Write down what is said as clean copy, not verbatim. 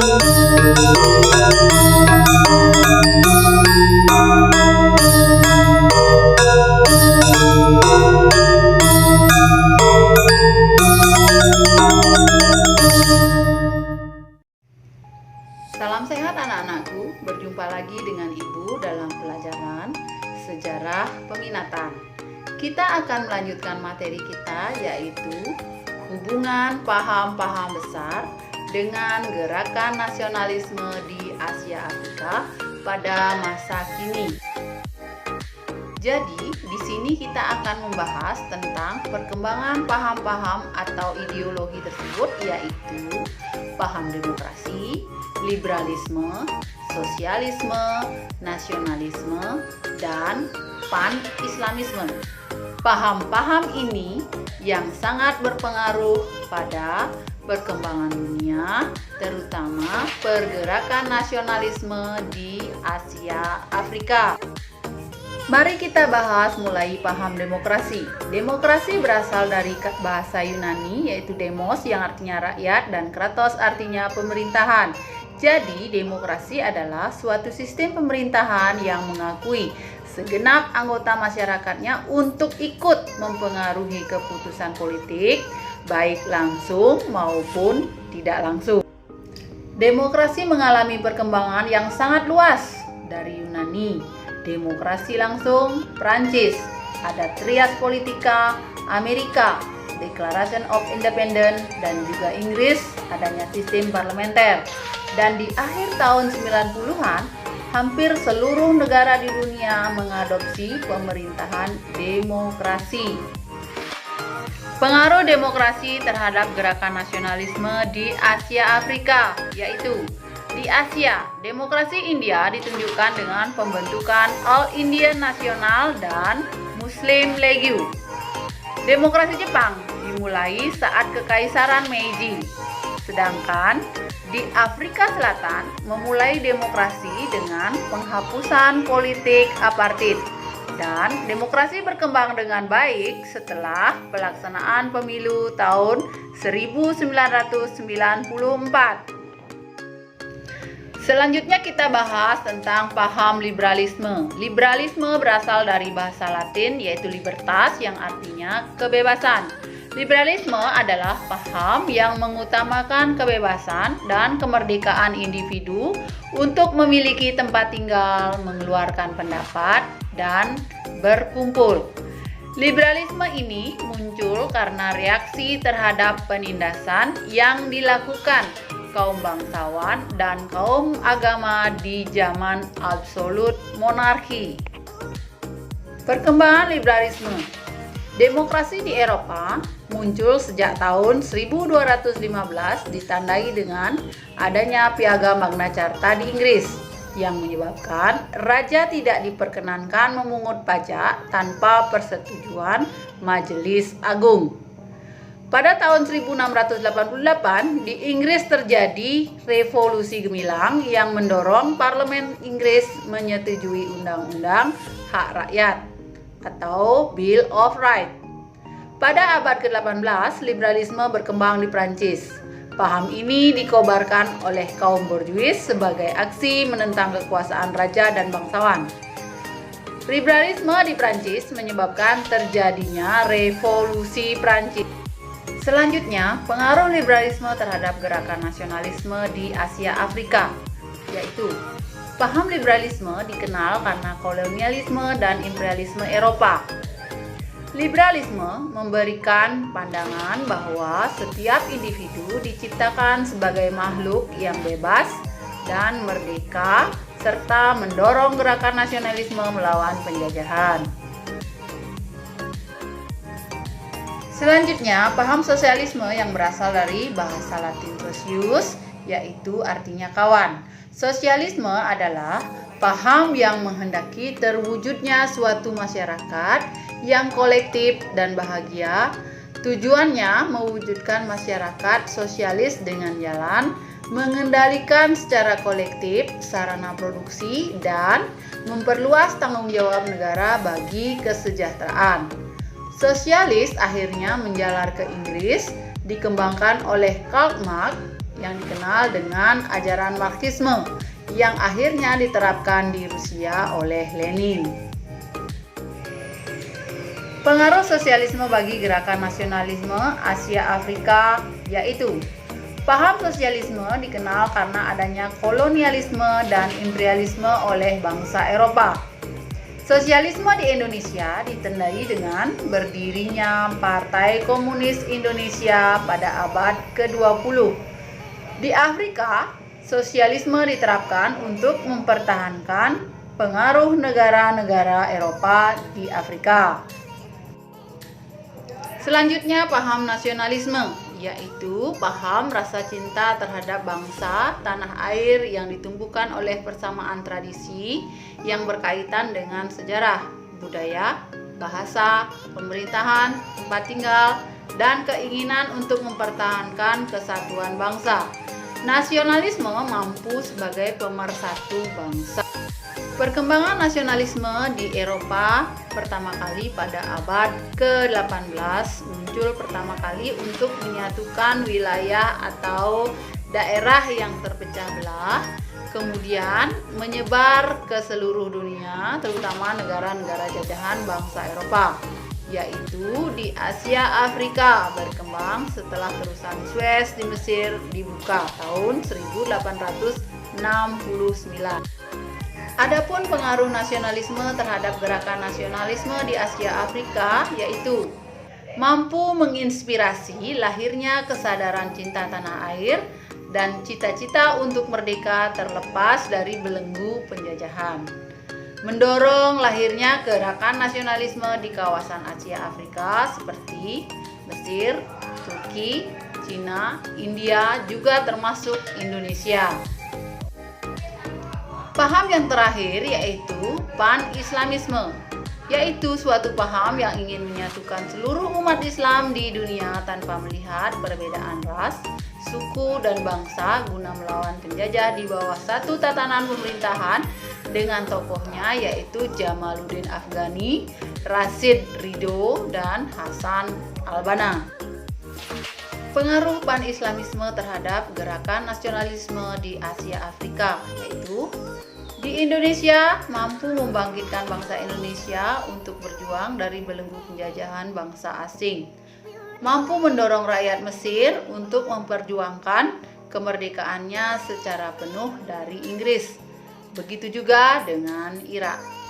Salam sehat anak-anakku, berjumpa lagi dengan Ibu dalam pelajaran Sejarah Peminatan. Kita akan melanjutkan materi kita, yaitu hubungan paham-paham besar dengan gerakan nasionalisme di Asia Afrika pada masa kini. Jadi, di sini kita akan membahas tentang perkembangan paham-paham atau ideologi tersebut, yaitu paham demokrasi, liberalisme, sosialisme, nasionalisme, dan pan-islamisme. Paham-paham ini yang sangat berpengaruh pada perkembangan dunia, terutama pergerakan nasionalisme di Asia Afrika. Mari kita bahas mulai paham demokrasi. Demokrasi berasal dari bahasa Yunani, yaitu demos yang artinya rakyat dan kratos artinya pemerintahan. Jadi, demokrasi adalah suatu sistem pemerintahan yang mengakui segenap anggota masyarakatnya untuk ikut mempengaruhi keputusan politik, baik langsung maupun tidak langsung. Demokrasi mengalami perkembangan yang sangat luas dari Yunani, demokrasi langsung Prancis, ada trias politika Amerika, Declaration of Independence, dan juga Inggris adanya sistem parlementer. Dan di akhir tahun 90-an, hampir seluruh negara di dunia mengadopsi pemerintahan demokrasi. Pengaruh demokrasi terhadap gerakan nasionalisme di Asia Afrika, yaitu di Asia, demokrasi India ditunjukkan dengan pembentukan All Indian National dan Muslim League. Demokrasi Jepang dimulai saat Kekaisaran Meiji, sedangkan di Afrika Selatan memulai demokrasi dengan penghapusan politik apartheid. Dan demokrasi berkembang dengan baik setelah pelaksanaan pemilu tahun 1994. Selanjutnya kita bahas tentang paham liberalisme. Liberalisme berasal dari bahasa Latin, yaitu libertas, yang artinya kebebasan. Liberalisme adalah paham yang mengutamakan kebebasan dan kemerdekaan individu untuk memiliki tempat tinggal, mengeluarkan pendapat, dan berkumpul. Liberalisme ini muncul karena reaksi terhadap penindasan yang dilakukan kaum bangsawan dan kaum agama di zaman absolut monarki. Perkembangan liberalisme. Demokrasi di Eropa muncul sejak tahun 1215 ditandai dengan adanya Piagam Magna Carta di Inggris yang menyebabkan raja tidak diperkenankan memungut pajak tanpa persetujuan Majelis Agung. Pada tahun 1688 di Inggris terjadi revolusi gemilang yang mendorong parlemen Inggris menyetujui undang-undang hak rakyat atau Bill of Rights. Pada abad ke-18, liberalisme berkembang di Prancis. Paham ini dikobarkan oleh kaum borjuis sebagai aksi menentang kekuasaan raja dan bangsawan. Liberalisme di Prancis menyebabkan terjadinya revolusi Prancis. Selanjutnya, pengaruh liberalisme terhadap gerakan nasionalisme di Asia Afrika, yaitu paham liberalisme dikenal karena kolonialisme dan imperialisme Eropa. Liberalisme memberikan pandangan bahwa setiap individu diciptakan sebagai makhluk yang bebas dan merdeka, serta mendorong gerakan nasionalisme melawan penjajahan. Selanjutnya, paham sosialisme yang berasal dari bahasa Latin socius, yaitu artinya kawan. Sosialisme adalah paham yang menghendaki terwujudnya suatu masyarakat yang kolektif dan bahagia. Tujuannya mewujudkan masyarakat sosialis dengan jalan mengendalikan secara kolektif sarana produksi dan memperluas tanggung jawab negara bagi kesejahteraan. Sosialis akhirnya menjalar ke Inggris, dikembangkan oleh Karl Marx yang dikenal dengan ajaran Marxisme yang akhirnya diterapkan di Rusia oleh Lenin. Pengaruh sosialisme bagi gerakan nasionalisme Asia Afrika yaitu paham sosialisme dikenal karena adanya kolonialisme dan imperialisme oleh bangsa Eropa. Sosialisme di Indonesia ditandai dengan berdirinya Partai Komunis Indonesia pada abad ke-20. Di Afrika, sosialisme diterapkan untuk mempertahankan pengaruh negara-negara Eropa di Afrika. Selanjutnya, paham nasionalisme, yaitu paham rasa cinta terhadap bangsa, tanah air yang ditumbuhkan oleh persamaan tradisi yang berkaitan dengan sejarah, budaya, bahasa, pemerintahan, tempat tinggal, dan keinginan untuk mempertahankan kesatuan bangsa. Nasionalisme mampu sebagai pemersatu bangsa. Perkembangan nasionalisme di Eropa pertama kali pada abad ke-18 muncul pertama kali untuk menyatukan wilayah atau daerah yang terpecah belah, kemudian menyebar ke seluruh dunia, terutama negara-negara jajahan bangsa Eropa, yaitu di Asia Afrika berkembang setelah terusan Suez di Mesir dibuka tahun 1869. Adapun pengaruh nasionalisme terhadap gerakan nasionalisme di Asia Afrika yaitu mampu menginspirasi lahirnya kesadaran cinta tanah air dan cita-cita untuk merdeka terlepas dari belenggu penjajahan. Mendorong lahirnya gerakan nasionalisme di kawasan Asia Afrika seperti Mesir, Turki, Cina, India, juga termasuk Indonesia. Paham yang terakhir yaitu pan-islamisme, yaitu suatu paham yang ingin menyatukan seluruh umat Islam di dunia tanpa melihat perbedaan ras, suku, dan bangsa guna melawan penjajah di bawah satu tatanan pemerintahan dengan tokohnya yaitu Jamaluddin Afghani, Rashid Ridho, dan Hasan al-Banna. Pengaruh pan-islamisme terhadap gerakan nasionalisme di Asia Afrika yaitu di Indonesia mampu membangkitkan bangsa Indonesia untuk berjuang dari belenggu penjajahan bangsa asing. Mampu mendorong rakyat Mesir untuk memperjuangkan kemerdekaannya secara penuh dari Inggris. Begitu juga dengan Irak.